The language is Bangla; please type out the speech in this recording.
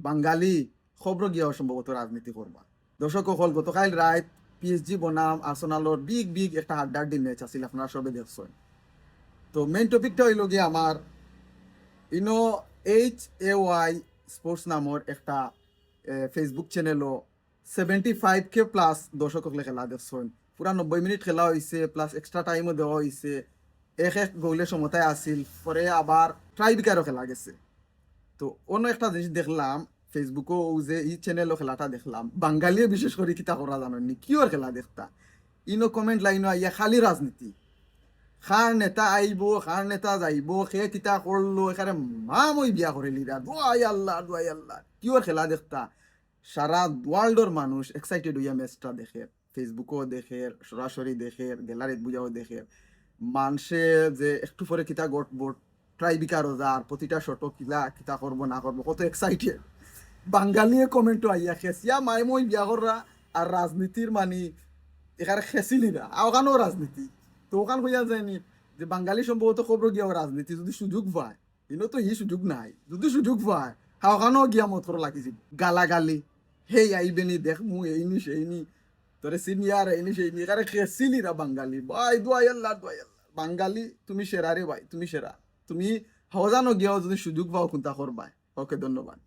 বাঙালি খবর গিয়া সম্ভবত রাজনীতি করবা। দর্শক হল গতকাল রাত PSG বনাম আর্সেনালর বিগ বিগ একটা হাড্ডাহাড্ডি ম্যাচ আছিল, আপনারা সবে দেখছেন। তো মেইন টপিকটা হইল গিয়ে আমার ইনো HAY স্পোর্টস নামর একটা ফেসবুক চ্যানেলও 75K প্লাস দর্শক খেলা দেখছেন। পুরা 90 মিনিট খেলা হয়েছে, প্লাস এক্সট্রা টাইমও দেওয়া হয়েছে। এক গোলে সমতায় আসিল, পরে আবার ট্রাইবিকারও খেলা গেছে। তো অন্য একটা জিনিস দেখলাম ফেসবুকও যে এই চ্যানেলও খেলাটা দেখলাম, বাঙালিও বিশেষ করে কিতা করা জানেননি, কিওর খেলা দেখতা ইনো কমেন্ট লাইনও আইয়া খালি রাজনীতি। খার নেতা আইব, খার নেতা যাইব, সে কিতা করলো, এখানে মা মই বিয়া করিলি রা, দোয়াই আল্লাহ দোয়াই আল্লাহ। কিওর খেলা দেখতা সারা ওয়ার্ল্ডর মানুষ এক্সাইটেড হইয়া ম্যাচটা দেখে, ফেসবুকও দেখে, সরাসরি দেখে, গ্যালারিত বুঝাও দেখে। মানুষে যে একটু পরে কিতা গটব ট্রাইবিকার যার প্রতিটা শটো কিলা কিতা করবো না করবো কত এক্সাইটেড। বাঙালিয়ে কমেন্টও আইয়া খেসিয়া মাই মই বিয়া কররা আর রাজনীতির মানি এখানে খেসিলি না, ওখানেও রাজনীতি। তো ওখান হইয়া যায়নি যে বাঙালি সম্ভবত খবর গিয়াও রাজনীতি যদি সুযোগ পায়, কিন্তু তো এই সুযোগ নাই, যদি সুযোগ পায় ওখানেও গিয়া মতর লাগিছিল গালাগালি, হেই আইবেনি দেখ মু এইনি সেইনি, তোরে সিনিয়র এইনি সেইনি, এখানে খেসিলি না বাঙালি। ভাই দোয়াই আল্লাহ দোয়াই আল্লাহ, বাঙালি তুমি সেরা রে ভাই, তুমি সেরা। তুমি হজানো গিয়াও যদি সুযোগ পাও কোনটা করবাই। ওকে, ধন্যবাদ।